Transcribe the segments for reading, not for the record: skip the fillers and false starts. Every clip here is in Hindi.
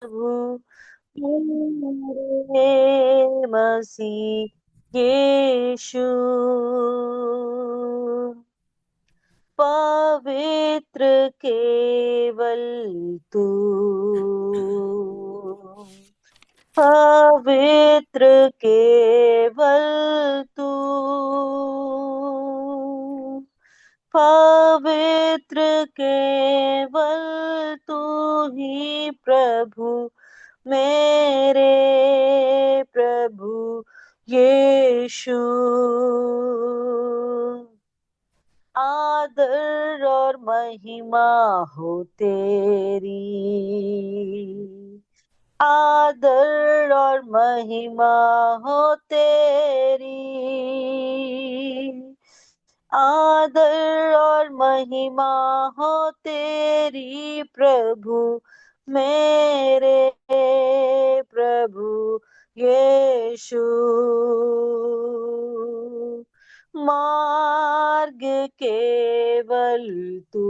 प्रभु मेरे मसीह यीशु, पवित्र केवल तू, पवित्र केवल तू, पवित्र केवल तू ही प्रभु मेरे प्रभु यीशु। आदर और महिमा हो तेरी, आदर और महिमा हो तेरी, आदर और महिमा हो तेरी प्रभु मेरे प्रभु यीशु। मार्ग केवल तू,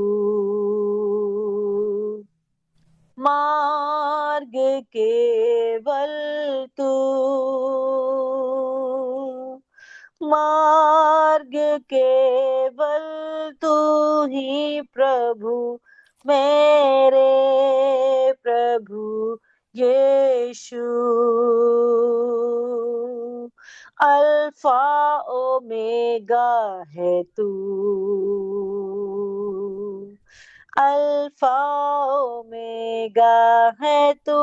मार्ग केवल तू, मार्ग केवल तू ही प्रभु मेरे प्रभु यीशु। अल्फा ओमेगा है तू, अल्फा ओमेगा है तू,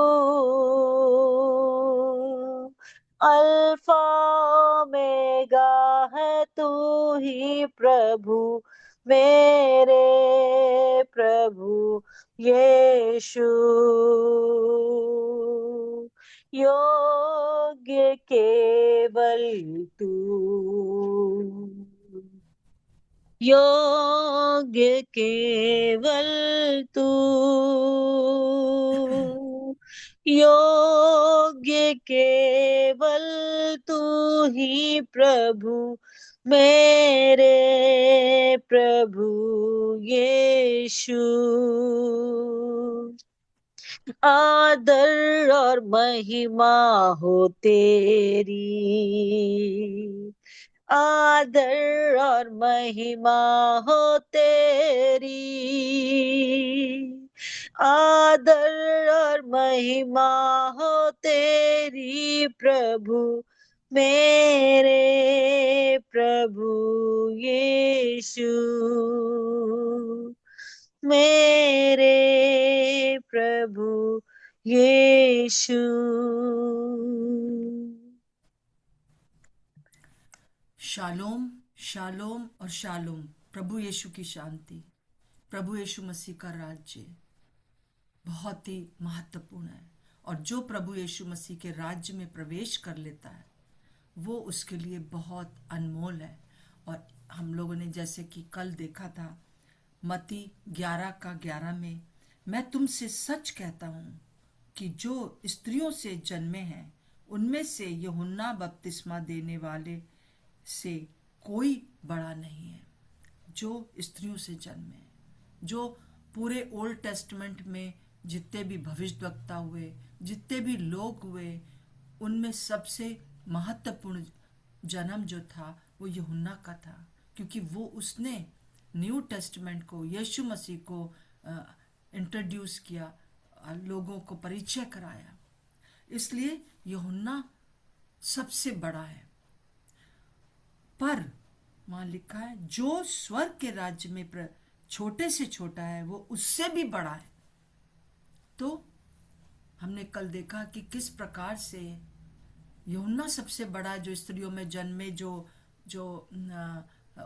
अल्फा ओमेगा है तू ही प्रभु मेरे प्रभु यीशु। योग्य केवल तू, योग्य केवल तू, योग्य केवल तू ही प्रभु मेरे प्रभु यीशु। आदर और महिमा हो तेरी, आदर और महिमा हो तेरी, आदर और महिमा हो तेरी प्रभु मेरे प्रभु यीशु, मेरे प्रभु यीशु। शालोम, शालोम और शालोम। प्रभु यीशु की शांति, प्रभु यीशु मसीह का राज्य बहुत ही महत्वपूर्ण है। और जो प्रभु यीशु मसीह के राज्य में प्रवेश कर लेता है वो उसके लिए बहुत अनमोल है। और हम लोगों ने जैसे कि कल देखा था मत्ती 11:11 में, मैं तुमसे सच कहता हूँ कि जो स्त्रियों से जन्मे हैं उनमें से यूहन्ना बपतिस्मा देने वाले से कोई बड़ा नहीं है। जो स्त्रियों से जन्मे, जो पूरे ओल्ड टेस्टमेंट में जितने भी भविष्यवक्ता हुए, जितने भी लोग हुए, उनमें सबसे महत्वपूर्ण जन्म जो था वो यूहन्ना का था, क्योंकि वो उसने न्यू टेस्टमेंट को, यीशु मसीह को इंट्रोड्यूस किया, लोगों को परिचय कराया। इसलिए यूहन्ना सबसे बड़ा है। पर वहां लिखा है जो स्वर्ग के राज्य में छोटे से छोटा है वो उससे भी बड़ा है। तो हमने कल देखा कि किस प्रकार से यूहन्ना सबसे बड़ा, जो स्त्रियों में जन्मे, जो जो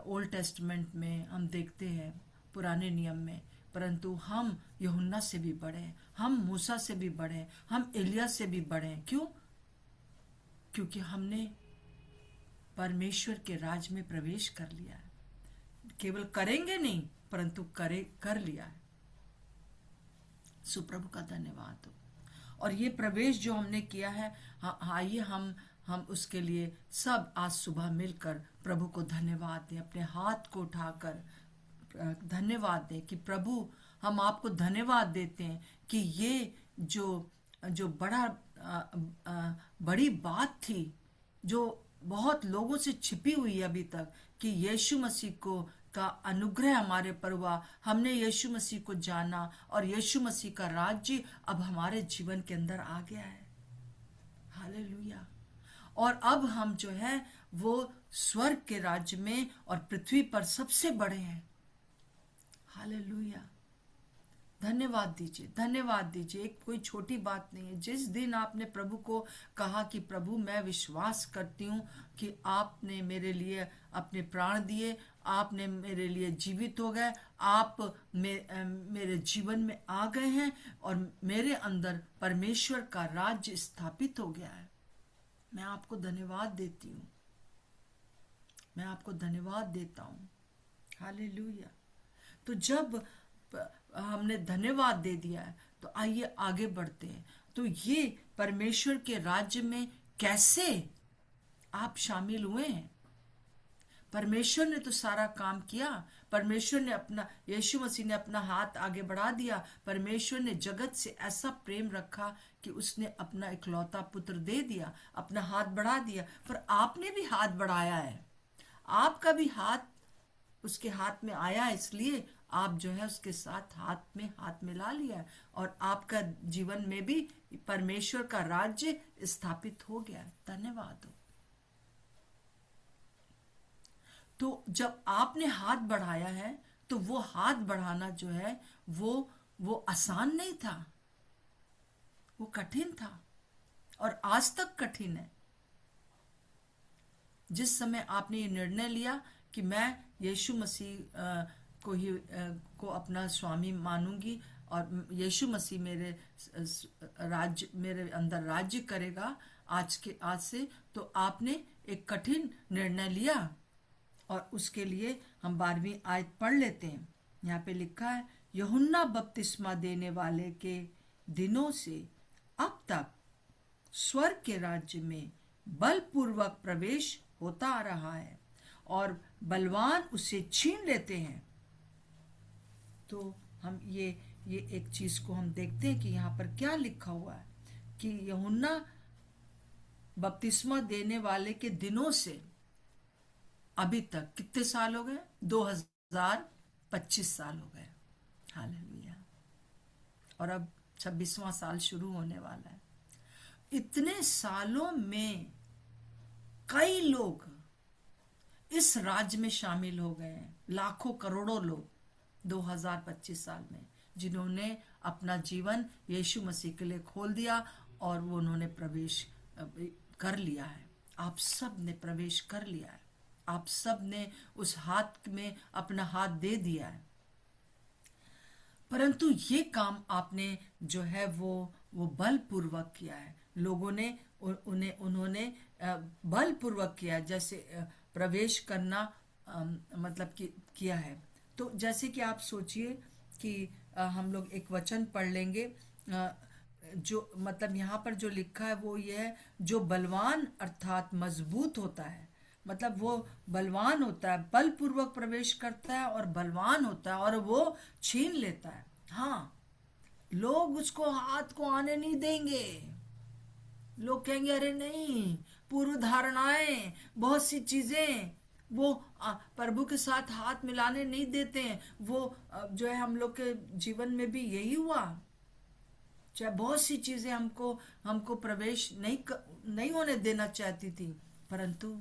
ओल्ड टेस्टमेंट में हम देखते हैं, पुराने नियम में। परंतु हम यूहन्ना से भी बड़े हैं, हम मूसा से भी बड़े हैं, हम एलिया से भी बड़े हैं। क्यों? क्योंकि हमने परमेश्वर के राज में प्रवेश कर लिया है। केवल करेंगे नहीं, परंतु कर लिया है। सुप्रभु का धन्यवाद हो। और ये प्रवेश जो हमने किया है, आइए हम उसके लिए सब आज सुबह मिलकर प्रभु को धन्यवाद दें। अपने हाथ को उठाकर धन्यवाद दें कि प्रभु, हम आपको धन्यवाद देते हैं कि ये जो जो बड़ी बात थी, जो बहुत लोगों से छिपी हुई है अभी तक, कि यीशु मसीह को का अनुग्रह हमारे पर हुआ, हमने यीशु मसीह को जाना और यीशु मसीह का राज्य अब हमारे जीवन के अंदर आ गया है। हालेलुया। और अब हम जो है वो स्वर्ग के राज्य में और पृथ्वी पर सबसे बड़े हैं। हालेलुया। धन्यवाद दीजिए, धन्यवाद दीजिए। एक कोई छोटी बात नहीं है। जिस दिन आपने प्रभु को कहा कि प्रभु मैं विश्वास करती हूँ कि आपने मेरे लिए अपने प्राण दिए, आपने मेरे लिए जीवित हो गए, आप मेरे जीवन में आ गए हैं और मेरे अंदर परमेश्वर का राज्य स्थापित हो गया है, मैं आपको धन्यवाद देती हूँ, मैं आपको धन्यवाद देता हूँ। हालेलुया। तो जब हमने धन्यवाद दे दिया है तो आइए आगे बढ़ते हैं। तो ये परमेश्वर के राज्य में कैसे आप शामिल हुए हैं? परमेश्वर ने तो सारा काम किया। परमेश्वर ने अपना, यीशु मसीह ने अपना हाथ आगे बढ़ा दिया। परमेश्वर ने जगत से ऐसा प्रेम रखा कि उसने अपना इकलौता पुत्र दे दिया, अपना हाथ बढ़ा दिया। पर आपने भी हाथ बढ़ाया है, आपका भी हाथ उसके हाथ में आया, इसलिए आप जो है उसके साथ हाथ मिला लिया है और आपका जीवन में भी परमेश्वर का राज्य स्थापित हो गया है। धन्यवाद हो। तो जब आपने हाथ बढ़ाया है तो वो हाथ बढ़ाना जो है वो आसान नहीं था, वो कठिन था और आज तक कठिन है। जिस समय आपने ये निर्णय लिया कि मैं यीशु मसीह को अपना स्वामी मानूंगी और यीशु मसीह मेरे अंदर राज्य करेगा आज से, तो आपने एक कठिन निर्णय लिया। और उसके लिए हम 12वीं आयत पढ़ लेते हैं। यहाँ पे लिखा है, यूहन्ना बपतिस्मा देने वाले के दिनों से अब तक स्वर्ग के राज्य में बलपूर्वक प्रवेश होता आ रहा है और बलवान उसे छीन लेते हैं। तो हम ये एक चीज को हम देखते हैं कि यहाँ पर क्या लिखा हुआ है कि यूहन्ना बपतिस्मा देने वाले के दिनों से अभी तक कितने साल हो गए? 2025 साल हो गए। हालेलुया। और अब 26वां साल शुरू होने वाला है। इतने सालों में कई लोग इस राज्य में शामिल हो गए हैं, लाखों करोड़ों लोग 2025 साल में, जिन्होंने अपना जीवन यीशु मसीह के लिए खोल दिया और वो उन्होंने प्रवेश कर लिया है। आप सब ने प्रवेश कर लिया है, आप सब ने उस हाथ में अपना हाथ दे दिया है। परंतु ये काम आपने जो है वो बलपूर्वक किया है। लोगों ने उन्होंने बलपूर्वक किया, जैसे प्रवेश करना मतलब कि किया है। तो जैसे कि आप सोचिए कि हम लोग एक वचन पढ़ लेंगे, जो मतलब यहाँ पर जो लिखा है वो ये है, जो बलवान अर्थात मजबूत होता है, मतलब वो बलवान होता है, बलपूर्वक प्रवेश करता है और बलवान होता है और वो छीन लेता है। हाँ, लोग उसको हाथ को आने नहीं देंगे। लोग कहेंगे अरे नहीं, पूर्व धारणाएं, बहुत सी चीजें वो प्रभु के साथ हाथ मिलाने नहीं देते हैं। वो जो है हम लोग के जीवन में भी यही हुआ, चाहे बहुत सी चीजें हमको प्रवेश नहीं होने देना चाहती थी, परंतु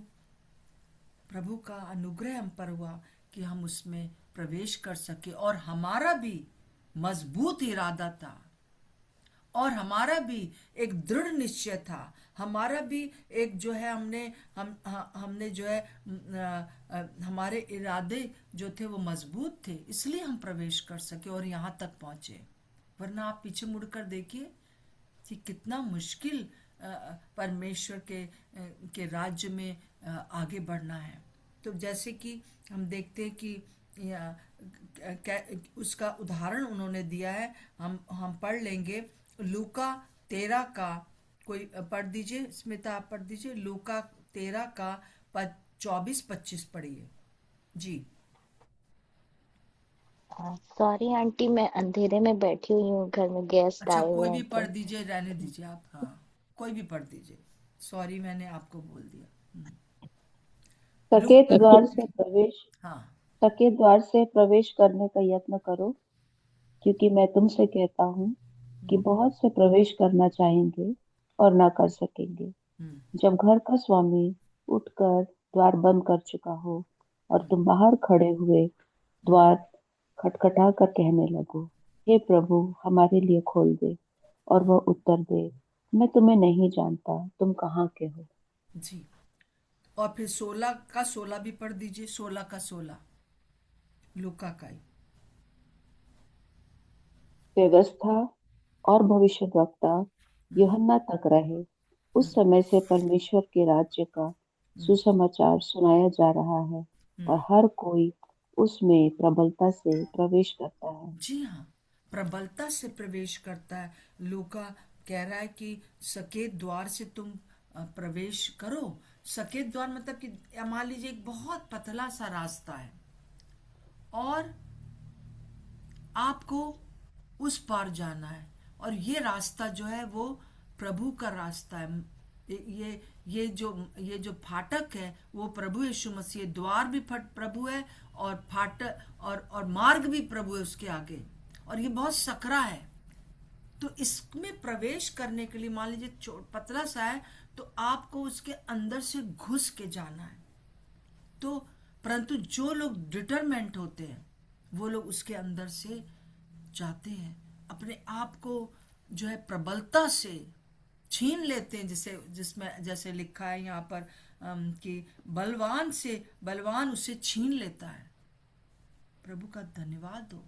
प्रभु का अनुग्रह हम पर हुआ कि हम उसमें प्रवेश कर सके। और हमारा भी मजबूत इरादा था और हमारा भी एक दृढ़ निश्चय था, हमारा भी एक जो है हमने जो है हमारे इरादे जो थे वो मजबूत थे, इसलिए हम प्रवेश कर सके और यहाँ तक पहुंचे। वरना आप पीछे मुड़कर देखिए कि कितना मुश्किल परमेश्वर के राज्य में आगे बढ़ना है। तो जैसे कि हम देखते हैं कि उसका उदाहरण उन्होंने दिया है, हम पढ़ लेंगे। लूका 13 का, कोई पढ़ दीजिए, स्मिता आप पढ़ दीजिए, लूका 13 का 24-25 पढ़िए जी। सॉरी आंटी, मैं अंधेरे में बैठी हुई हूँ, घर में गेस्ट अच्छा, आए कोई हुए भी हैं पढ़ तो। दीजिए, रहने दीजिए आप। हाँ, कोई भी पढ़ दीजिए। सॉरी, मैंने आपको बोल दिया। सकेत लूका। द्वार से प्रवेश हाँ। सकेत द्वार से प्रवेश करने का यत्न करो, क्योंकि मैं तुमसे कहता हूँ कि बहुत से प्रवेश करना चाहेंगे और न कर सकेंगे। हम्म। जब घर का स्वामी उठकर द्वार बंद कर चुका हो और तुम बाहर खड़े हुए द्वार खटखटा कर कहने लगो, हे प्रभु, हमारे लिए खोल दे, और वह उत्तर दे, मैं तुम्हें नहीं जानता, तुम कहाँ के हो। जी। और फिर 16 का 16 भी पढ़ दीजिए। 16 का 16 लूका का ही। व्यवस्था और भविष्यद्वक्ता यूहन्ना तक रहे, उस समय से परमेश्वर के राज्य का सुसमाचार सुनाया जा रहा है, और हर कोई उसमें प्रबलता से प्रवेश करता है। जी हाँ, प्रबलता से प्रवेश करता है। लूका कह रहा है कि सकेत द्वार से तुम प्रवेश करो। सकेत द्वार मतलब कि मान लीजिए एक बहुत पतला सा रास्ता है और आपको उस पार जाना है, और ये रास्ता जो है वो प्रभु का रास्ता है। ये जो फाटक है वो प्रभु यीशु मसीह, द्वार भी प्रभु है, और फाटक और मार्ग भी प्रभु है उसके आगे, और ये बहुत सकरा है। तो इसमें प्रवेश करने के लिए मान लीजिए पतला सा है, तो आपको उसके अंदर से घुस के जाना है। तो परंतु जो लोग डिटरमेंट होते हैं वो लोग उसके अंदर से जाते हैं, अपने आप को जो है प्रबलता से छीन लेते हैं, जिसे जिसमें जैसे लिखा है यहाँ पर कि बलवान उसे छीन लेता है। प्रभु का धन्यवाद हो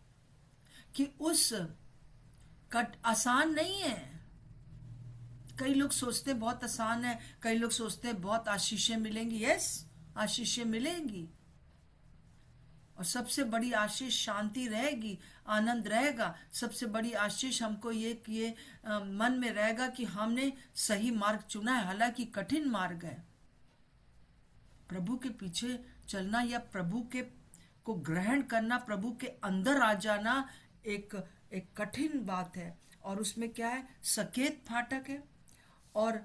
कि उस कट आसान नहीं है। कई लोग सोचते बहुत आसान है, कई लोग सोचते बहुत आशीषें मिलेंगी। यस, आशीषें मिलेंगी, और सबसे बड़ी आशीष शांति रहेगी, आनंद रहेगा। सबसे बड़ी आशीष हमको ये मन में रहेगा कि हमने सही मार्ग चुना है, हालांकि कठिन मार्ग है। प्रभु के पीछे चलना या प्रभु के को ग्रहण करना, प्रभु के अंदर आ जाना एक एक कठिन बात है। और उसमें क्या है, सकेत फाटक है, और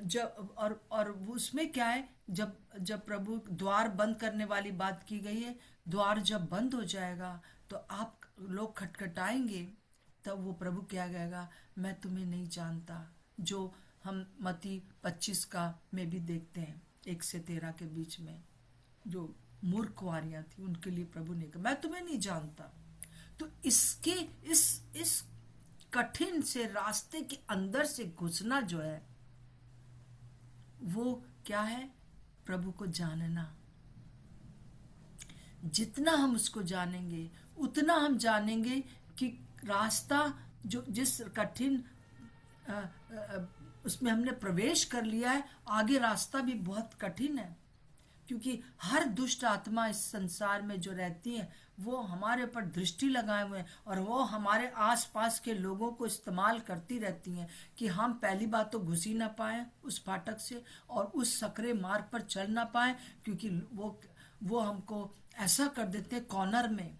जब और उसमें क्या है, जब जब प्रभु द्वार बंद करने वाली बात की गई है, द्वार जब बंद हो जाएगा तो आप लोग खटखटाएंगे, तब वो प्रभु क्या कहेगा, मैं तुम्हें नहीं जानता। जो हम मत्ती 25 का में भी देखते हैं, 1 से 13 के बीच में, जो मूर्ख कुंवारियां थी उनके लिए प्रभु ने कहा, मैं तुम्हें नहीं जानता। तो इसके इस कठिन से रास्ते के अंदर से घुसना जो है वो क्या है, प्रभु को जानना। जितना हम उसको जानेंगे उतना हम जानेंगे कि रास्ता जो जिस कठिन उसमें हमने प्रवेश कर लिया है, आगे रास्ता भी बहुत कठिन है। क्योंकि हर दुष्ट आत्मा इस संसार में जो रहती है वो हमारे ऊपर दृष्टि लगाए हुए हैं, और वो हमारे आसपास के लोगों को इस्तेमाल करती रहती हैं कि हम पहली बात तो घुस ही ना पाए उस फाटक से, और उस सकरे मार्ग पर चल ना पाए, क्योंकि वो हमको ऐसा कर देते हैं कॉर्नर में।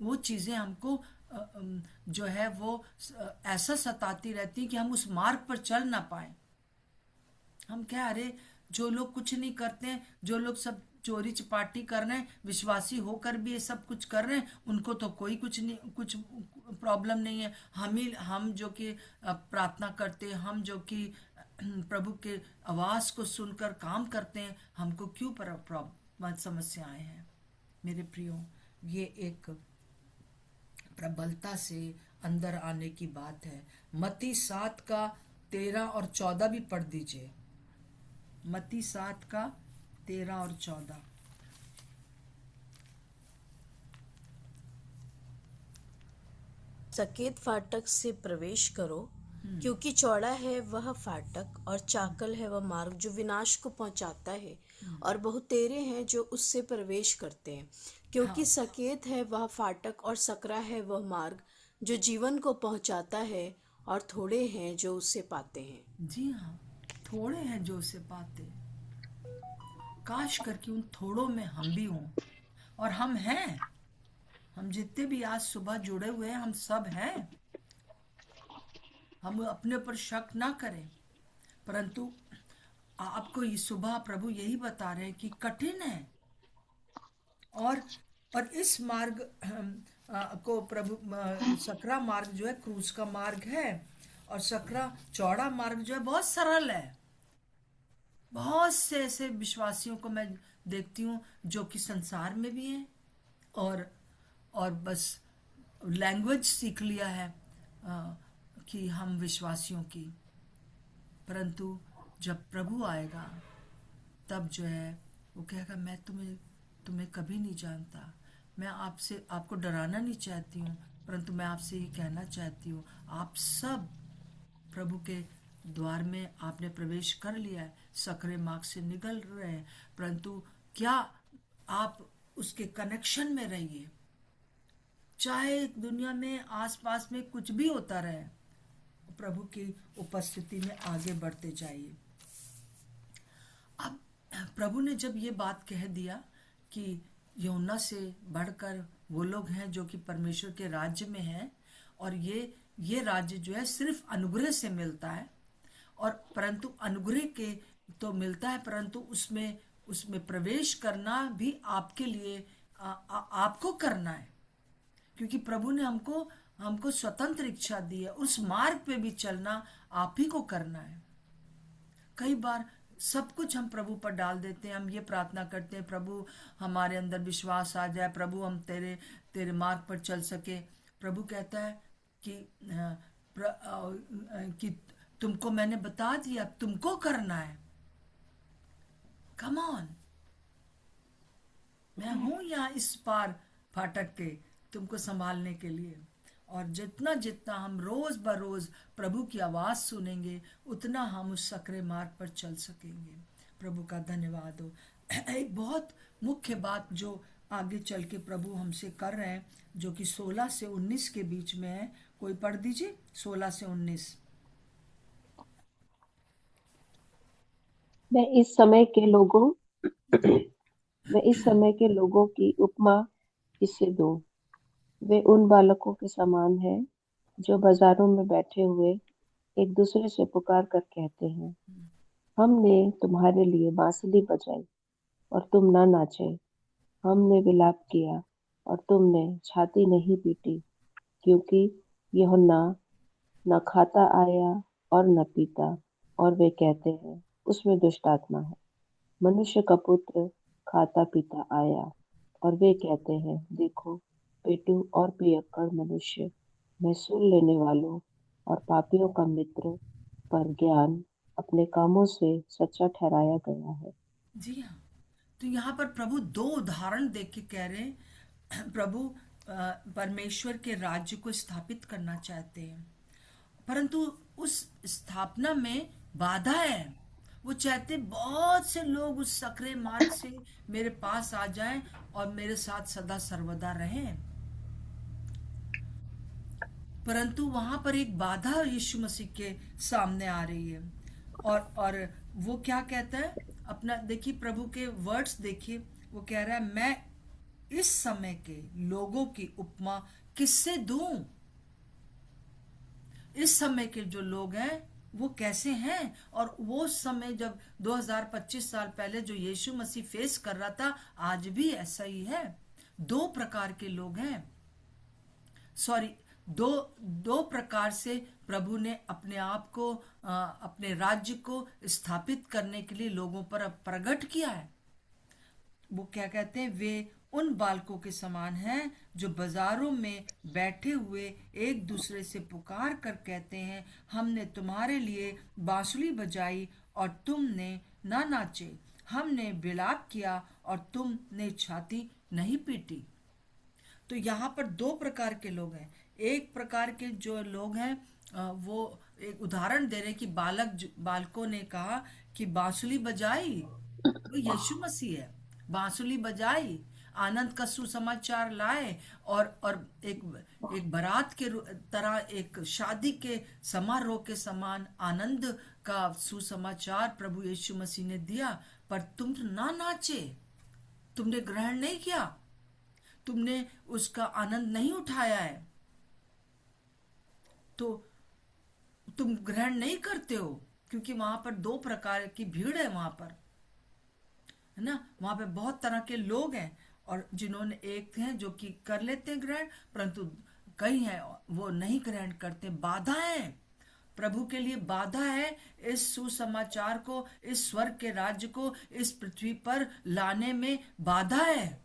वो चीज़ें हमको जो है वो ऐसा सताती रहती है कि हम उस मार्ग पर चल ना पाए। हम क्या, अरे जो लोग कुछ नहीं करते हैं, जो लोग सब चोरी चपाटी कर रहे हैं, विश्वासी होकर भी ये सब कुछ कर रहे हैं, उनको तो कोई कुछ नहीं, कुछ प्रॉब्लम नहीं है। हम जो कि प्रार्थना करते हैं, हम जो कि प्रभु के आवाज को सुनकर काम करते हैं, हमको क्यों समस्याएं हैं। मेरे प्रियो, ये एक प्रबलता से अंदर आने की बात है। मत्ती 7 का 13 और 14 भी पढ़ दीजिए। मत्ती 7 का 13 और 14। सकेत फाटक से प्रवेश करो, क्योंकि चौड़ा है वह फाटक और चाकल है वह मार्ग जो विनाश को पहुंचाता है, और बहुतेरे हैं जो उससे प्रवेश करते हैं। क्योंकि सकेत है वह फाटक और सकरा है वह मार्ग जो जीवन को पहुंचाता है, और थोड़े हैं जो उससे पाते हैं। जी हाँ, थोड़े हैं जो उसे पाते। काश करके उन थोड़ों में हम भी हों, और हम हैं। हम जितने भी आज सुबह जुड़े हुए हैं, हम सब हैं। हम अपने ऊपर शक ना करें, परंतु आपको ये सुबह प्रभु यही बता रहे हैं कि कठिन है। और और इस मार्ग को प्रभु सकरा मार्ग जो है क्रूस का मार्ग है, और सकरा चौड़ा मार्ग जो है बहुत सरल है। बहुत से ऐसे विश्वासियों को मैं देखती हूँ जो कि संसार में भी हैं, और बस लैंग्वेज सीख लिया है कि हम विश्वासियों की, परंतु जब प्रभु आएगा तब जो है वो कहेगा, मैं तुम्हें कभी नहीं जानता। मैं आपको डराना नहीं चाहती हूँ, परंतु मैं आपसे ये कहना चाहती हूँ, आप सब प्रभु के द्वार में आपने प्रवेश कर लिया है, सकरे मार्ग से निकल रहे हैं, परंतु क्या आप उसके कनेक्शन में रहिए। चाहे दुनिया में आसपास में कुछ भी होता रहे, प्रभु की उपस्थिति में आगे बढ़ते जाइए। अब प्रभु ने जब ये बात कह दिया कि यूहन्ना से बढ़कर वो लोग हैं जो कि परमेश्वर के राज्य में हैं, और ये राज्य जो है सिर्फ अनुग्रह से मिलता है, और परंतु अनुग्रह के तो मिलता है, परंतु उसमें प्रवेश करना भी आपके लिए आपको करना है, क्योंकि प्रभु ने हमको स्वतंत्र इच्छा दी है। उस मार्ग पे भी चलना आप ही को करना है। कई बार सब कुछ हम प्रभु पर डाल देते हैं, हम ये प्रार्थना करते हैं, प्रभु हमारे अंदर विश्वास आ जाए, प्रभु हम तेरे मार्ग पर चल सके। प्रभु कहता है कि तुमको मैंने बता दिया, अब तुमको करना है। कम ऑन, मैं हूं यहाँ इस पार फाटक के तुमको संभालने के लिए। और जितना जितना हम रोज बरोज प्रभु की आवाज सुनेंगे, उतना हम उस सकरे मार्ग पर चल सकेंगे। प्रभु का धन्यवाद हो। एक बहुत मुख्य बात जो आगे चल के प्रभु हमसे कर रहे हैं, जो कि 16 से 19 के बीच में है। कोई पढ़ दीजिए 16 से 19। मैं इस समय के लोगों की उपमा किससे दूं? वे उन बालकों के समान हैं जो बाजारों में बैठे हुए एक दूसरे से पुकार कर कहते हैं, हमने तुम्हारे लिए बांसुरी बजाई और तुम ना नाचे, हमने विलाप किया और तुमने छाती नहीं पीटी, क्योंकि यूहन्ना न खाता आया और न पीता, और वे कहते हैं उसमें दुष्ट आत्मा है। मनुष्य का पुत्र खाता पीता आया, और वे कहते हैं देखो पेटू और पियक्कड़ मनुष्य, महसूल लेने वालों और पापियों का मित्र, पर ज्ञान अपने कामों से सच्चा ठहराया गया है। जी हाँ, तो यहाँ पर प्रभु 2 उदाहरण देख के कह रहे हैं, प्रभु परमेश्वर के राज्य को स्थापित करना चाहते हैं, परंतु उस स्थापना में बाधा है। वो चाहते बहुत से लोग उस सकरे मार्ग से मेरे पास आ जाएं और मेरे साथ सदा सर्वदा रहें, परंतु वहां पर एक बाधा यीशु मसीह के सामने आ रही है। और वो क्या कहता है, अपना देखिए प्रभु के वर्ड्स देखिए, वो कह रहा है मैं इस समय के लोगों की उपमा किससे दूं? इस समय के जो लोग हैं वो कैसे हैं, और वो समय जब 2025 साल पहले जो यीशु मसीह फेस कर रहा था, आज भी ऐसा ही है। 2 प्रकार के लोग हैं, सॉरी, दो प्रकार से प्रभु ने अपने आप को अपने राज्य को स्थापित करने के लिए लोगों पर प्रकट किया है। वो क्या कहते हैं, वे उन बालकों के समान हैं जो बाजारों में बैठे हुए एक दूसरे से पुकार कर कहते हैं, हमने तुम्हारे लिए बांसुरी बजाई और तुमने ना नाचे, हमने विलाप किया और तुमने छाती नहीं पीटी। तो यहाँ पर 2 प्रकार के लोग हैं। एक प्रकार के जो लोग हैं वो एक उदाहरण दे रहे कि बालकों ने कहा कि बांसुरी बजाई, वो यीशु मसीह है, बांसुरी बजाई, आनंद का सुसमाचार लाए, और एक बारात के तरह, एक शादी के समारोह के समान आनंद का सुसमाचार प्रभु यीशु मसीह ने दिया, पर तुम ना नाचे, तुमने ग्रहण नहीं किया। तुमने उसका आनंद नहीं उठाया है तो तुम ग्रहण नहीं करते हो, क्योंकि वहां पर दो प्रकार की भीड़ है वहां पर, है ना। वहां पे बहुत तरह के लोग हैं, और जिन्होंने एक हैं जो कि कर लेते हैं ग्रहण, परंतु कई हैं वो नहीं ग्रहण करते। बाधा है, प्रभु के लिए बाधा है इस सुसमाचार को, इस स्वर्ग के राज्य को इस पृथ्वी पर लाने में बाधा है।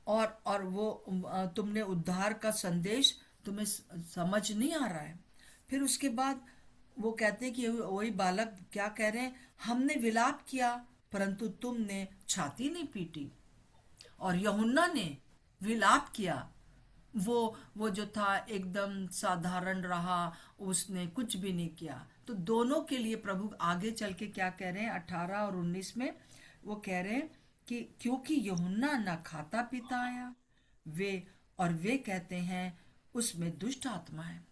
और वो तुमने उद्धार का संदेश तुम्हें समझ नहीं आ रहा है। फिर उसके बाद वो कहते हैं कि वही बालक क्या कह रहे हैं, हमने विलाप किया परंतु तुमने छाती नहीं पीटी। और यूहन्ना ने विलाप किया, वो जो था एकदम साधारण रहा, उसने कुछ भी नहीं किया। तो दोनों के लिए प्रभु आगे चल के क्या कह रहे हैं 18 और 19 में, वो कह रहे हैं कि क्योंकि यूहन्ना ना खाता पीता आया, वे कहते हैं उसमें दुष्ट आत्मा है।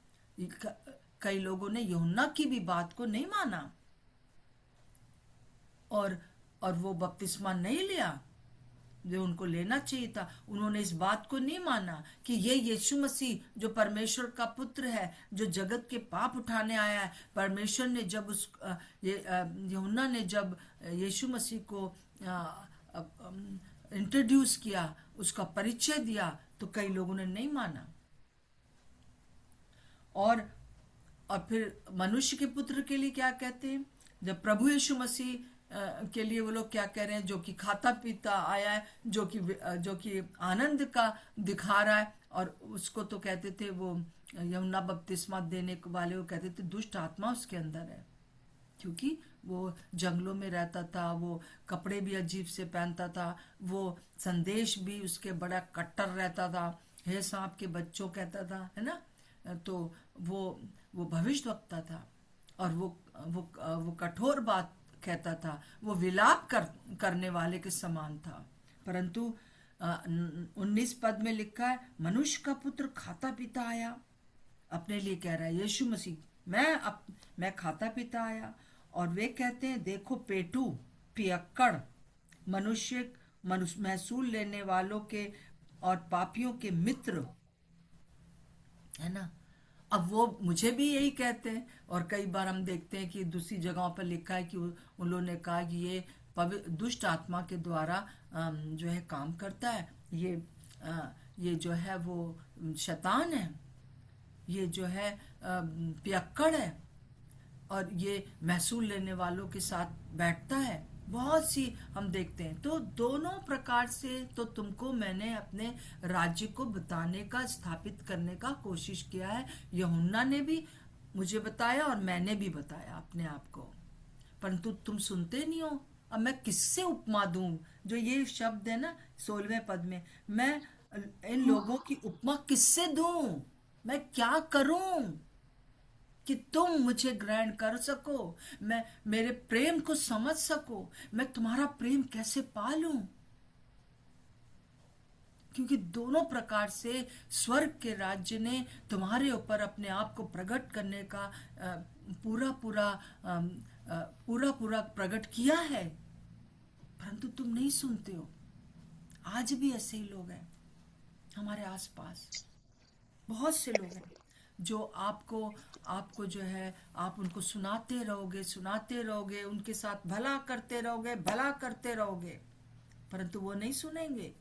कई लोगों ने यूहन्ना की भी बात को नहीं माना और वो बपतिस्मा नहीं लिया जो उनको लेना चाहिए था। उन्होंने इस बात को नहीं माना कि ये यीशु मसीह जो परमेश्वर का पुत्र है, जो जगत के पाप उठाने आया है। परमेश्वर ने जब यूहन्ना ने जब यीशु मसीह को इंट्रोड्यूस किया, उसका परिचय दिया, तो कई लोगों ने नहीं माना। और फिर मनुष्य के पुत्र के लिए क्या कहते हैं, जब प्रभु यीशु मसीह के लिए वो लोग क्या कह रहे हैं, जो कि खाता पीता आया है, जो कि आनंद का दिखा रहा है। और उसको तो कहते थे, वो यूहन्ना बपतिस्मा देने वाले वो कहते थे दुष्ट आत्मा उसके अंदर है, क्योंकि वो जंगलों में रहता था, वो कपड़े भी अजीब से पहनता था, वो संदेश भी उसके बड़ा कट्टर रहता था, हे सांप के बच्चों कहता था, है ना। तो वो भविष्यवक्ता था, और वो कठोर बात कहता था, वो विलाप करने वाले के समान था। परंतु 19 पद में लिखा है, मनुष्य का पुत्र खाता पीता आया। अपने लिए कह रहा है यीशु मसीह, मैं खाता पीता आया। और वे कहते हैं देखो पेटू, पियक्कड़, मनुष्य महसूल लेने वालों के और पापियों के मित्र, है ना। अब वो मुझे भी यही कहते हैं, और कई बार हम देखते हैं कि दूसरी जगहों पर लिखा है कि उन लोगों ने कहा कि ये दुष्ट आत्मा के द्वारा जो है काम करता है, ये जो है वो शैतान है, ये जो है पियक्कड़ है, और ये महसूल लेने वालों के साथ बैठता है। बहुत सी हम देखते हैं। तो दोनों प्रकार से तो तुमको मैंने अपने राज्य को बताने का, स्थापित करने का कोशिश किया है। यूहन्ना ने भी मुझे बताया और मैंने भी बताया अपने आप को, परंतु तुम सुनते नहीं हो। अब मैं किससे उपमा दूं? जो ये शब्द है ना 16वें पद में, मैं इन लोगों की उपमा किससे दूं? मैं क्या करूं कि तुम मुझे ग्रहण कर सको, मैं मेरे प्रेम को समझ सको, मैं तुम्हारा प्रेम कैसे पालूं? क्योंकि दोनों प्रकार से स्वर्ग के राज्य ने तुम्हारे ऊपर अपने आप को प्रकट करने का पूरा प्रकट किया है, परंतु तुम नहीं सुनते हो। आज भी ऐसे ही लोग हैं हमारे आसपास, बहुत से लोग हैं जो आपको जो है, आप उनको सुनाते रहोगे, उनके साथ भला करते रहोगे, परंतु वो नहीं सुनेंगे।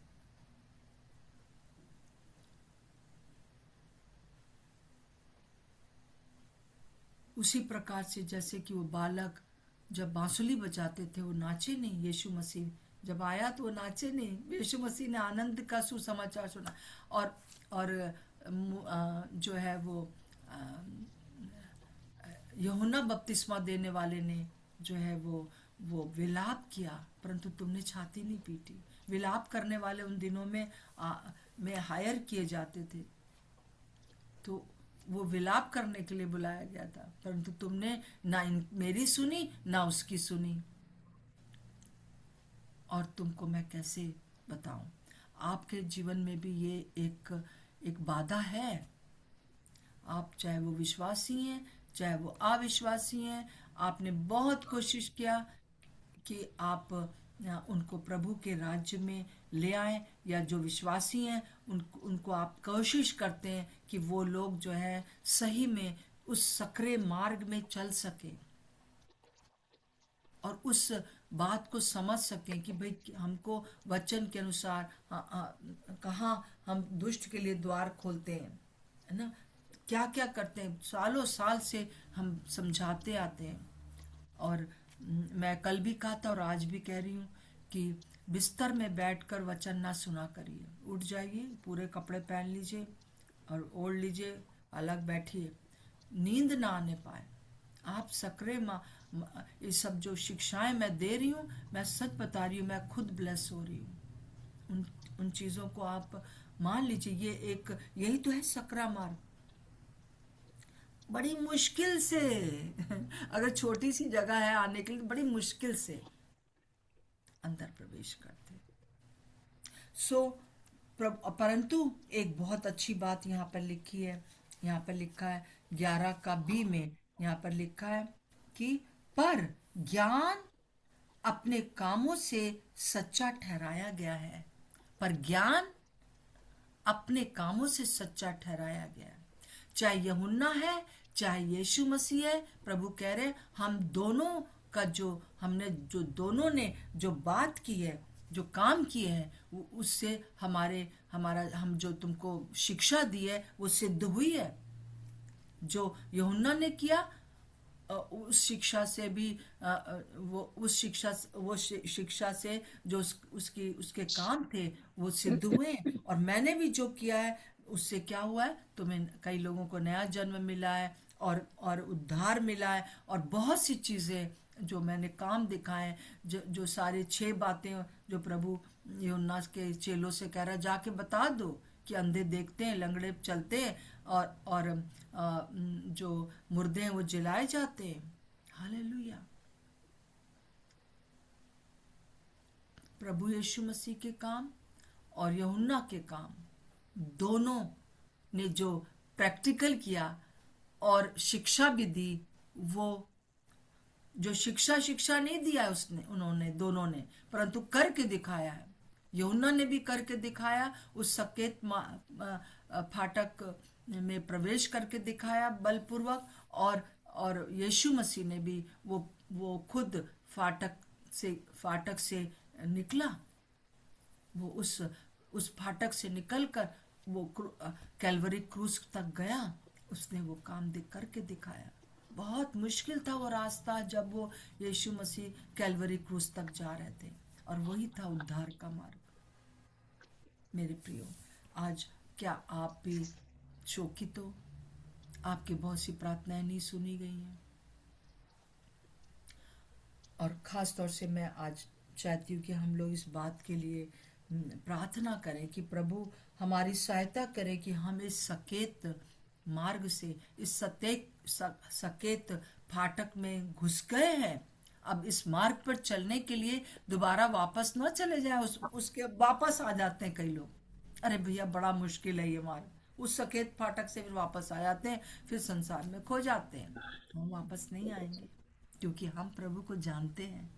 उसी प्रकार से जैसे कि वो बालक जब बांसुली बजाते थे, वो नाचे नहीं। यीशु मसीह जब आया तो वो नाचे नहीं। यीशु मसीह ने आनंद का सुसमाचार सुना, और जो है वो यूहन्ना बपतिस्मा देने वाले ने जो है वो विलाप किया, परंतु तुमने छाती नहीं पीटी। विलाप करने वाले उन दिनों में हायर किए जाते थे, तो वो विलाप करने के लिए बुलाया गया था, परंतु तुमने ना मेरी सुनी ना उसकी सुनी। और तुमको मैं कैसे बताऊं? आपके जीवन में भी ये एक बाधा है। आप चाहे वो विश्वासी हैं चाहे वो अविश्वासी हैं, आपने बहुत कोशिश किया कि आप उनको प्रभु के राज्य में ले आए, या जो विश्वासी हैं उनको आप कोशिश करते हैं कि वो लोग जो है सही में उस सकरे मार्ग में चल सके और उस बात को समझ सकें कि भाई हमको वचन के अनुसार कहाँ हम दुष्ट के लिए द्वार खोलते हैं, है ना, क्या क्या करते हैं, सालों साल से हम समझाते आते हैं। और मैं कल भी कहा था और आज भी कह रही हूँ कि बिस्तर में बैठकर वचन ना सुना करिए, उठ जाइए, पूरे कपड़े पहन लीजिए और ओढ़ लीजिए, अलग बैठिए, नींद ना आने पाए। आप सकरे ये सब जो शिक्षाएं मैं दे रही हूँ, मैं सच बता रही हूँ, मैं खुद ब्लेस हो रही हूँ। उन चीजों को आप मान लीजिए, यही तो है सकरा मार्ग। बड़ी मुश्किल से अगर छोटी सी जगह है आने के लिए, बड़ी मुश्किल से अंदर प्रवेश करते। परंतु एक बहुत अच्छी बात यहाँ पर लिखी है, यहाँ पर लिखा है 11 का बी में, यहाँ पर लिखा है कि पर ज्ञान अपने कामों से सच्चा ठहराया गया है। पर ज्ञान अपने कामों से सच्चा ठहराया गया है। चाहे यूहन्ना है, चाहे यीशु मसीह है, प्रभु कह रहे हम दोनों का जो दोनों ने जो बात की है, जो काम किए हैं, उससे हम जो तुमको शिक्षा दी है वो सिद्ध हुई है। जो यूहन्ना ने किया उस शिक्षा से भी वो शिक्षा से जो उसके काम थे वो सिद्ध हुए। और मैंने भी जो किया है उससे क्या हुआ है, तुम्हें कई लोगों को नया जन्म मिला है और उद्धार मिला है, और बहुत सी चीजें जो मैंने काम दिखाए, जो सारे 6 बातें जो प्रभु यूहन्ना के चेलों से कह रहा है, जाके बता दो कि अंधे देखते हैं, लंगड़े चलते हैं, और जो मुर्दे हैं वो जलाए जाते हैं। हालेलुया। प्रभु यीशु मसीह के काम और यूहन्ना के काम दोनों ने जो प्रैक्टिकल किया और शिक्षा भी दी, वो जो शिक्षा नहीं दिया उन्होंने दोनों ने, परंतु करके दिखाया है। यूहन्ना ने भी करके दिखाया, उस सकेत फाटक में प्रवेश करके दिखाया बलपूर्वक, और यीशु मसीह ने भी वो खुद फाटक से निकला, वो उस फाटक से निकलकर वो कैलवरी क्रूस तक गया, उसने वो काम करके दिखाया। बहुत मुश्किल था वो रास्ता जब वो यीशु मसीह कैलवरी क्रूस तक जा रहे थे, और वही था उद्धार का मार्ग। मेरे प्रियो, आज क्या आप भी शोकित हो? आपकी बहुत सी प्रार्थनाएं नहीं सुनी गई हैं, और खास तौर से मैं आज चाहती हूँ कि हम लोग इस बात के लिए प्रार्थना करें कि प्रभु हमारी सहायता करे कि हम इस सकेत मार्ग से, इस सकेत फाटक में घुस गए हैं, अब इस मार्ग पर चलने के लिए दोबारा वापस न चले जाए। उसके वापस आ जाते हैं कई लोग, अरे भैया बड़ा मुश्किल है ये मार्ग, उस सकेत फाटक से फिर वापस आ जाते हैं, फिर संसार में खो जाते हैं। हम वापस नहीं आएंगे, क्योंकि हम प्रभु को जानते हैं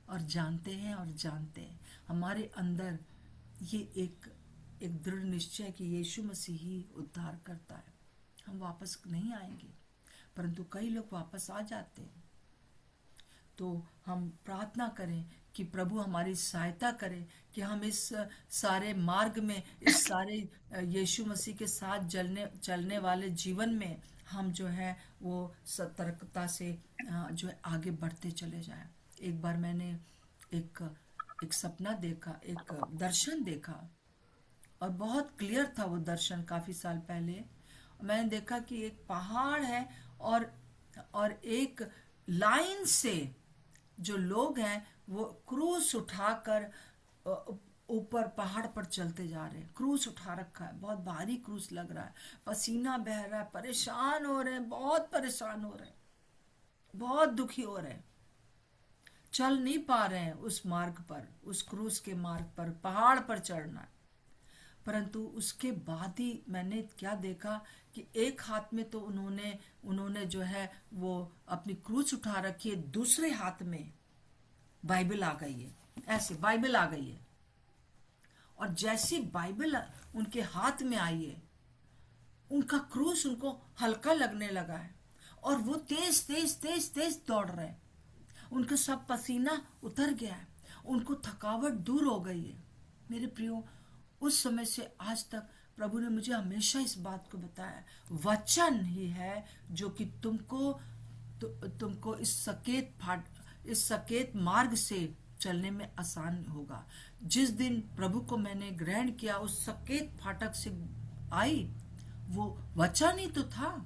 और जानते हैं और जानते हैं। हमारे अंदर ये एक दृढ़ निश्चय कि यीशु मसीह ही उद्धार करता है, हम वापस नहीं आएंगे, परंतु कई लोग वापस आ जाते हैं। तो हम प्रार्थना करें कि प्रभु हमारी सहायता करे कि हम इस सारे मार्ग में, इस सारे यीशु मसीह के साथ चलने वाले जीवन में हम जो है वो सतर्कता से जो है आगे बढ़ते चले जाएं। एक बार मैंने एक सपना देखा, एक दर्शन देखा, और बहुत क्लियर था वो दर्शन। काफी साल पहले मैंने देखा कि एक पहाड़ है, और एक लाइन से जो लोग हैं वो क्रूस उठाकर ऊपर पहाड़ पर चलते जा रहे हैं। क्रूस उठा रखा है, बहुत भारी क्रूस लग रहा है, पसीना बह रहा है, परेशान हो रहे हैं, बहुत परेशान हो रहे हैं, बहुत दुखी हो रहे हैं, चल नहीं पा रहे हैं उस मार्ग पर, उस क्रूस के मार्ग पर, पहाड़ पर चढ़ना है। परंतु उसके बाद ही मैंने क्या देखा कि एक हाथ में तो उन्होंने जो है वो अपनी क्रूस उठा रखी है, दूसरे हाथ में बाइबल आ गई है, ऐसे बाइबल आ गई है, और जैसी बाइबल उनके हाथ में आई है, उनका क्रूस उनको हल्का लगने लगा है, और वो तेज तेज तेज तेज दौड़ रहे हैं। उनका सब पसीना उतर गया है, उनको थकावट दूर हो गई है। मेरे प्रियो, उस समय से आज तक प्रभु ने मुझे हमेशा इस बात को बताया, वचन ही है जो कि तुमको इस सकेत मार्ग से चलने में आसान होगा। जिस दिन प्रभु को मैंने ग्रहण किया, उस सकेत फाटक से आई, वो वचन ही तो था,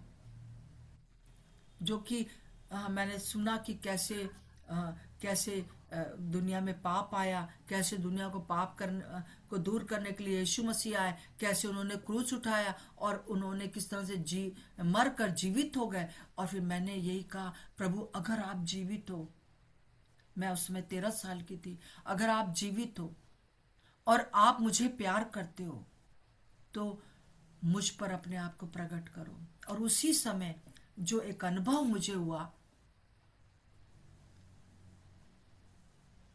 जो कि मैंने सुना कि कैसे दुनिया में पाप आया, कैसे दुनिया को को दूर करने के लिए यीशु मसीह आए, कैसे उन्होंने क्रूस उठाया, और उन्होंने किस तरह से मर कर जीवित हो गए। और फिर मैंने यही कहा, प्रभु अगर आप जीवित हो, मैं उस समय 13 साल की थी, अगर आप जीवित हो और आप मुझे प्यार करते हो, तो मुझ पर अपने आप को प्रकट करो। और उसी समय जो एक अनुभव मुझे हुआ,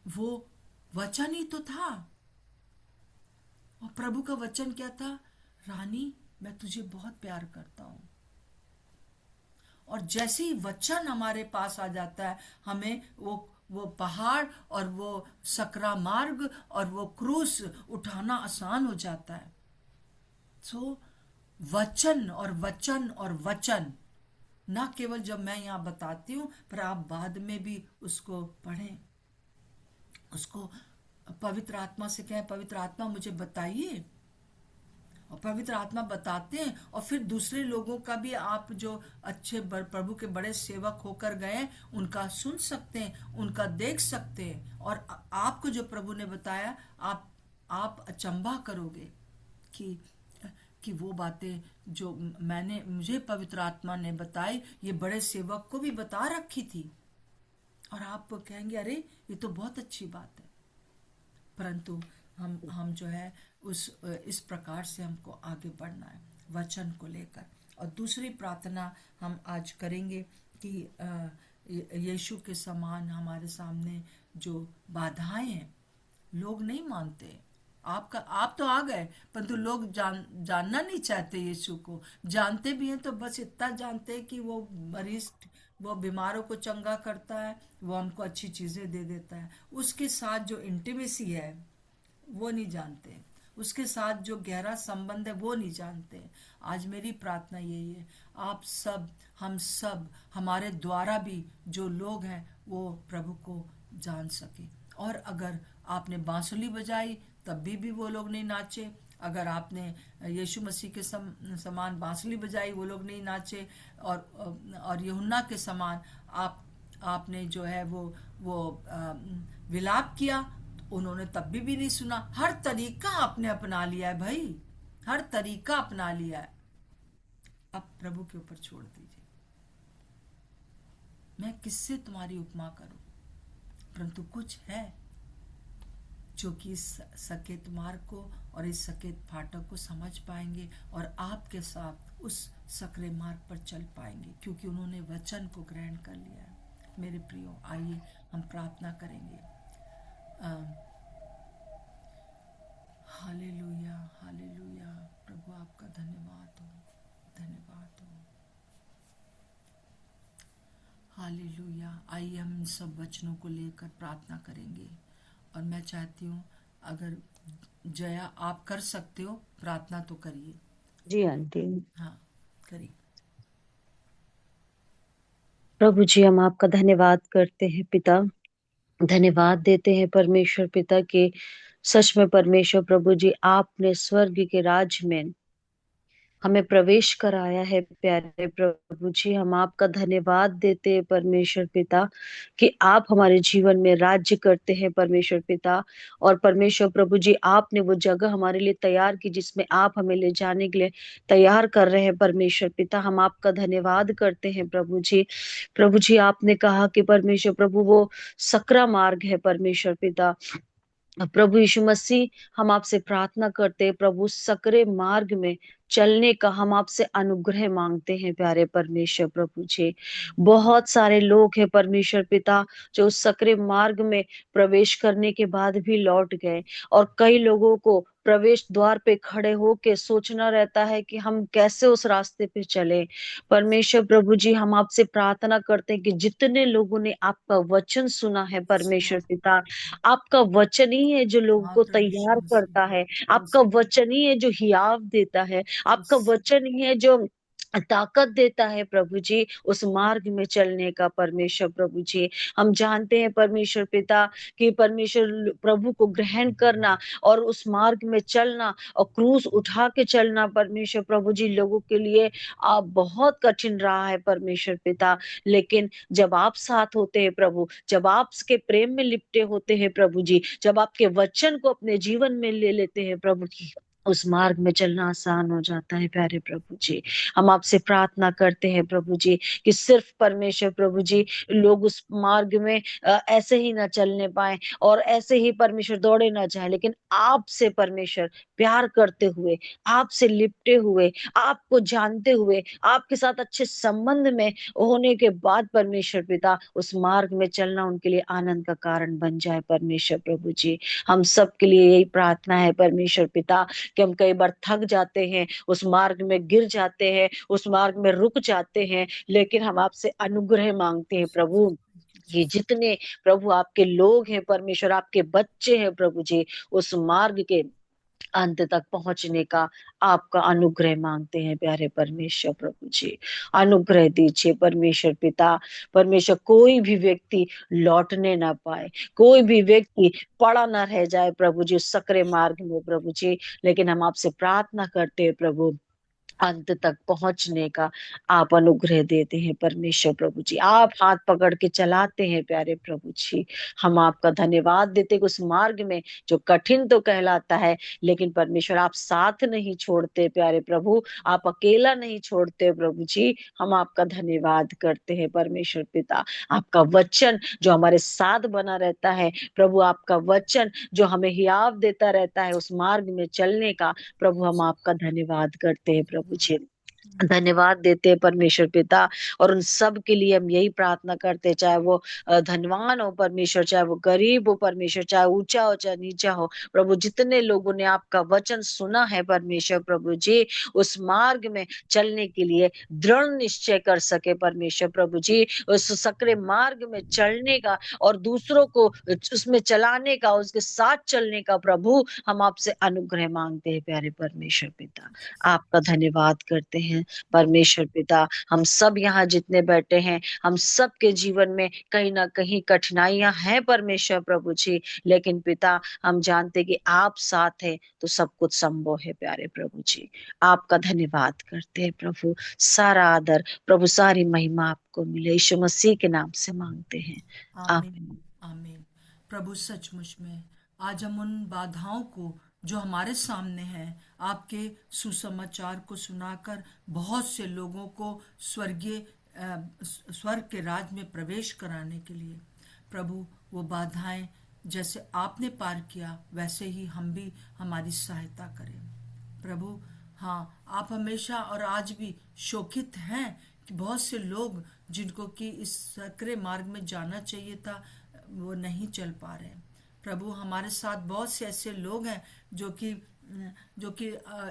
वो वचन ही तो था। और प्रभु का वचन क्या था? रानी, मैं तुझे बहुत प्यार करता हूं। और जैसे ही वचन हमारे पास आ जाता है, हमें वो पहाड़ और वो सकरा मार्ग और वो क्रूस उठाना आसान हो जाता है। सो वचन और वचन और वचन, ना केवल जब मैं यहाँ बताती हूँ, पर आप बाद में भी उसको पढ़ें, उसको पवित्र आत्मा से कहें, पवित्र आत्मा मुझे बताइए। और पवित्र आत्मा बताते हैं, और फिर दूसरे लोगों का भी, आप जो अच्छे प्रभु के बड़े सेवक होकर गए, उनका सुन सकते हैं, उनका देख सकते हैं। और आपको जो प्रभु ने बताया, आप अचंभा करोगे कि वो बातें जो मुझे पवित्र आत्मा ने बताई, ये बड़े सेवक को भी बता रखी थी। और आप कहेंगे, अरे ये तो बहुत अच्छी बात है। परंतु हम जो है इस प्रकार से हमको आगे बढ़ना है वचन को लेकर। और दूसरी प्रार्थना हम आज करेंगे कि यीशु के समान हमारे सामने जो बाधाएं हैं, लोग नहीं मानते। आप तो आ गए, परंतु लोग जानना नहीं चाहते यीशु को। जानते भी हैं तो बस इतना जानते हैं कि वो बीमारों को चंगा करता है, वो हमको अच्छी चीजें दे देता है। उसके साथ जो इंटीमेसी है वो नहीं जानते, उसके साथ जो गहरा संबंध है वो नहीं जानते। आज मेरी प्रार्थना यही है, हम सब हमारे द्वारा भी जो लोग हैं वो प्रभु को जान सके। और अगर आपने बांसुरी बजाई तब भी वो लोग नहीं नाचे, अगर आपने यीशु मसीह के समान बांसुरी बजाई, वो लोग नहीं नाचे, और यूहन्ना के समान आपने जो है वो विलाप किया, उन्होंने तब भी नहीं सुना। हर तरीका आपने अपना लिया है भाई, हर तरीका अपना लिया है। अब प्रभु के ऊपर छोड़ दीजिए। मैं किससे तुम्हारी उपमा करूं? परंतु कुछ है जो कि इस सकेत मार्ग को और इस सकेत फाटक को समझ पाएंगे, और आपके साथ उस सकरे मार्ग पर चल पाएंगे, क्योंकि उन्होंने वचन को ग्रहण कर लिया है। मेरे प्रियो, आइए हम प्रार्थना करेंगे। Hallelujah, hallelujah. प्रभु आपका धन्यवाद हो, धन्यवाद हो। हालेलुया। आइए हम इन सब वचनों को लेकर प्रार्थना करेंगे। और मैं चाहती हूँ, अगर जया आप कर सकते हो प्रार्थना तो करिए। जी आंटी। हाँ, करिए। प्रभु जी, हम आपका धन्यवाद करते हैं पिता, धन्यवाद देते हैं परमेश्वर पिता के सच में परमेश्वर प्रभु जी, आपने स्वर्ग के राज में हमें प्रवेश कराया है। प्यारे प्रभु जी, हम आपका धन्यवाद देते हैं परमेश्वर पिता कि आप हमारे जीवन में राज्य करते हैं परमेश्वर पिता। और परमेश्वर प्रभु जी, आपने वो जगह हमारे लिए तैयार की जिसमें आप हमें ले जाने के लिए तैयार कर रहे हैं परमेश्वर पिता। हम आपका धन्यवाद करते हैं प्रभु जी। प्रभु जी, आपने कहा कि परमेश्वर प्रभु वो सकरा मार्ग है परमेश्वर पिता। प्रभु यीशु मसीह, हम आपसे प्रार्थना करते हैं प्रभु, सकरे मार्ग में चलने का हम आपसे अनुग्रह मांगते हैं प्यारे परमेश्वर प्रभु जी। बहुत सारे लोग हैं परमेश्वर पिता जो उस सकरे मार्ग में प्रवेश करने के बाद भी लौट गए, और कई लोगों को प्रवेश द्वार पे खड़े होके सोचना रहता है कि हम कैसे उस रास्ते पे चले। परमेश्वर प्रभु जी, हम आपसे प्रार्थना करते हैं कि जितने लोगों ने आपका वचन सुना है परमेश्वर पिता, आपका वचन ही है जो लोगों हाँ को प्रभु यीशु तैयार करता मसीह। है। आपका वचन ही है जो हियाव देता है। आपका वचन ही है जो ताकत देता है प्रभु जी उस मार्ग में चलने का। परमेश्वर प्रभु जी, हम जानते हैं परमेश्वर पिता कि परमेश्वर प्रभु को ग्रहण करना और उस मार्ग में चलना और क्रूस उठा के चलना परमेश्वर प्रभु जी लोगों के लिए बहुत कठिन रहा है परमेश्वर पिता। लेकिन जब आप साथ होते हैं प्रभु, जब आप उसके प्रेम में लिपटे होते हैं प्रभु जी, जब आपके वचन को अपने जीवन में ले लेते हैं प्रभु जी, उस मार्ग में चलना आसान हो जाता है प्यारे प्रभु जी। हम आपसे प्रार्थना करते हैं प्रभु जी कि सिर्फ परमेश्वर प्रभु जी लोग उस मार्ग में ऐसे ही ना चलने पाए और ऐसे ही परमेश्वर दौड़े ना जाए, लेकिन आपसे परमेश्वर प्यार करते हुए, आपसे लिपटे हुए, आपको जानते हुए, आपके साथ अच्छे संबंध में होने के बाद परमेश्वर पिता उस मार्ग में चलना उनके लिए आनंद का कारण बन जाए परमेश्वर प्रभु जी। हम सब के लिए यही प्रार्थना है परमेश्वर पिता कि हम कई बार थक जाते हैं, उस मार्ग में गिर जाते हैं, उस मार्ग में रुक जाते हैं, लेकिन हम आपसे अनुग्रह मांगते हैं प्रभु कि जितने प्रभु आपके लोग हैं परमेश्वर, आपके बच्चे हैं प्रभु जी, उस मार्ग के अंत तक पहुंचने का आपका अनुग्रह मांगते हैं प्यारे परमेश्वर प्रभु जी। अनुग्रह दीजिए परमेश्वर पिता। परमेश्वर, कोई भी व्यक्ति लौटने ना पाए, कोई भी व्यक्ति पड़ा ना रह जाए प्रभु जी उस सकरे मार्ग में प्रभु जी। लेकिन हम आपसे प्रार्थना करते हैं प्रभु, अंत तक पहुंचने का आप अनुग्रह देते हैं परमेश्वर प्रभु जी। आप हाथ पकड़ के चलाते हैं प्यारे प्रभु जी। हम आपका धन्यवाद देते हैं कि उस मार्ग में जो कठिन तो कहलाता है, लेकिन परमेश्वर आप साथ नहीं छोड़ते प्यारे प्रभु, आप अकेला नहीं छोड़ते प्रभु जी। हम आपका धन्यवाद करते हैं परमेश्वर पिता। आपका वचन जो हमारे साथ बना रहता है प्रभु, आपका वचन जो हमें हियाव देता रहता है उस मार्ग में चलने का, प्रभु हम आपका धन्यवाद करते हैं प्रभु जी। धन्यवाद देते हैं परमेश्वर पिता। और उन सब के लिए हम यही प्रार्थना करते हैं, चाहे वो धनवान हो परमेश्वर, चाहे वो गरीब हो परमेश्वर, चाहे ऊंचा हो चाहे नीचा हो प्रभु, जितने लोगों ने आपका वचन सुना है परमेश्वर प्रभु जी, उस मार्ग में चलने के लिए दृढ़ निश्चय कर सके परमेश्वर प्रभु जी, उस सकरे मार्ग में चलने का और दूसरों को उसमें चलाने का, उसके साथ चलने का प्रभु हम आपसे अनुग्रह मांगते हैं प्यारे परमेश्वर पिता। आपका धन्यवाद करते हैं परमेश्वर पिता। हम सब यहाँ जितने बैठे हैं, हम सब के जीवन में कहीं ना कहीं कठिनाइयां हैं परमेश्वर प्रभु जी, लेकिन पिता हम जानते हैं कि आप साथ हैं तो सब कुछ संभव है प्यारे प्रभु जी। आपका धन्यवाद करते हैं प्रभु। सारा आदर प्रभु, सारी महिमा आपको मिले, यीशु मसीह के नाम से मांगते हैं, आमीन आमीन। आमीन। प्रभु सचमुच में आज हम उन बाधाओं को जो हमारे सामने हैं, आपके सुसमाचार को सुनाकर बहुत से लोगों को स्वर्ग के राज में प्रवेश कराने के लिए प्रभु, वो बाधाएं जैसे आपने पार किया वैसे ही हम भी हमारी सहायता करें प्रभु। हाँ, आप हमेशा और आज भी शोकित हैं कि बहुत से लोग जिनको कि इस सकरे मार्ग में जाना चाहिए था वो नहीं चल पा रहे हैं प्रभु। हमारे साथ बहुत से ऐसे लोग हैं जो कि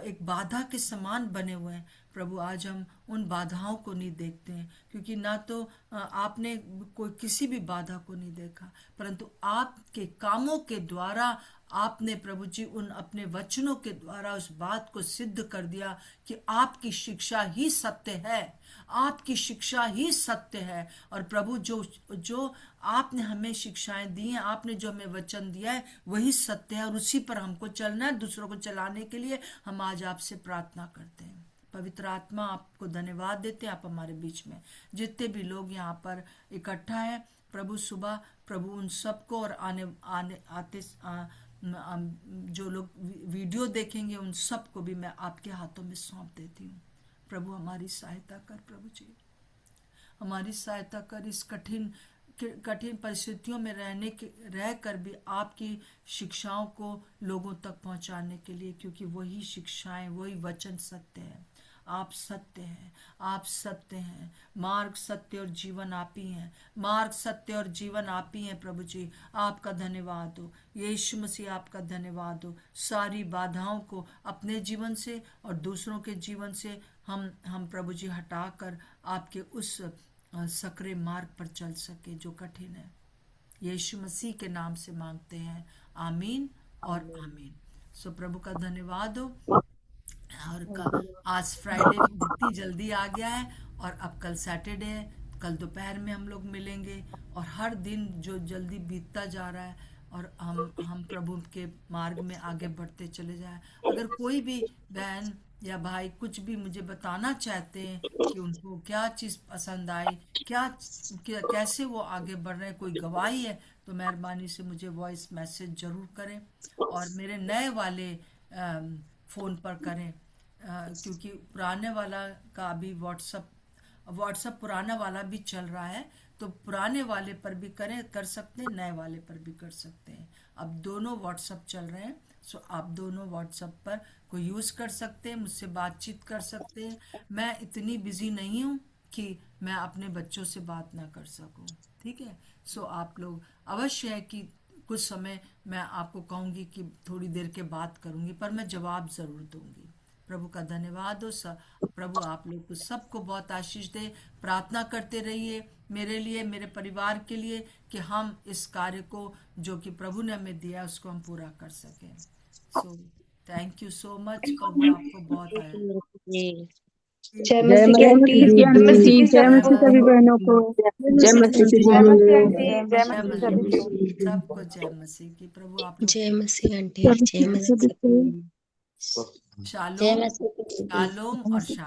एक बाधा के समान बने हुए हैं प्रभु। आज हम उन बाधाओं को नहीं देखते हैं, क्योंकि ना तो आपने कोई किसी भी बाधा को नहीं देखा, परंतु आपके कामों के द्वारा आपने प्रभु जी उन अपने वचनों के द्वारा उस बात को सिद्ध कर दिया कि आपकी शिक्षा ही सत्य है, आपकी शिक्षा ही सत्य है। और प्रभु जो जो आपने हमें शिक्षाएं दी हैं, आपने जो हमें वचन दिया है वही सत्य है और उसी पर हमको चलना है। दूसरों को चलाने के लिए हम आज आपसे प्रार्थना करते हैं। पवित्र आत्मा, आपको धन्यवाद देते हैं। आप हमारे बीच में जितने भी लोग यहाँ पर इकट्ठा है प्रभु, सुबह प्रभु उन सबको और आने आने आते जो लोग वीडियो देखेंगे उन सबको भी मैं आपके हाथों में सौंप देती हूँ प्रभु। हमारी सहायता कर प्रभु जी, हमारी सहायता कर। इस कठिन कठिन परिस्थितियों में रहकर भी आपकी शिक्षाओं को लोगों तक पहुंचाने के लिए, क्योंकि वही शिक्षाएं, वही वचन सत्य है। आप सत्य हैं, आप सत्य हैं। मार्ग, सत्य और जीवन आप ही हैं। मार्ग, सत्य और जीवन आप ही हैं प्रभु जी। आपका धन्यवाद हो यीशु मसीह, आपका धन्यवाद हो। सारी बाधाओं को अपने जीवन से और दूसरों के जीवन से हम प्रभु जी हटाकर आपके उस सकरे मार्ग पर चल सके जो कठिन है। यीशु मसीह के नाम से मांगते हैं, आमीन और आमीन। सो प्रभु का धन्यवाद हो। और आज फ्राइडे इतनी जल्दी आ गया है, और अब कल सैटरडे है। कल दोपहर में हम लोग मिलेंगे, और हर दिन जो जल्दी बीतता जा रहा है, और हम प्रभु के मार्ग में आगे बढ़ते चले जाए। अगर कोई भी बहन या भाई कुछ भी मुझे बताना चाहते हैं कि उनको क्या चीज़ पसंद आई, कैसे वो आगे बढ़ रहे हैं, कोई गवाही है, तो मेहरबानी से मुझे वॉइस मैसेज जरूर करें। और मेरे नए वाले फ़ोन पर करें, क्योंकि पुराने वाला का अभी व्हाट्सअप पुराना वाला भी चल रहा है, तो पुराने वाले पर भी कर सकते हैं, नए वाले पर भी कर सकते हैं। अब दोनों व्हाट्सअप चल रहे हैं, सो आप दोनों व्हाट्सअप पर को यूज़ कर सकते हैं, मुझसे बातचीत कर सकते हैं। मैं इतनी बिजी नहीं हूँ कि मैं अपने बच्चों से बात ना कर सकूँ, ठीक है। सो आप लोग अवश्य है कि कुछ समय मैं आपको कहूँगी कि थोड़ी देर के बात करूँगी, पर मैं जवाब ज़रूर दूँगी। प्रभु का धन्यवाद हो। प्रभु आप लोग को सबको बहुत आशीष दे। प्रार्थना करते रहिए मेरे लिए, मेरे परिवार के लिए, कि हम इस कार्य को जो कि प्रभु ने हमें दिया उसको हम पूरा कर सकें। So thank you so much. प्रभु आपको बहुत आए। जय मसीह की आंटी, जय मसीह सभी बहनों को, जय मसीह की जय मसीह दीदी। आंटी, जय जय मसीह मसीह सभी को। सबको जय मसीह की। प्रभु आप लोग जय मसीह आंटी, जय मसीह। जय शालोम, मसीह की दीदी। शालोम और शालोम।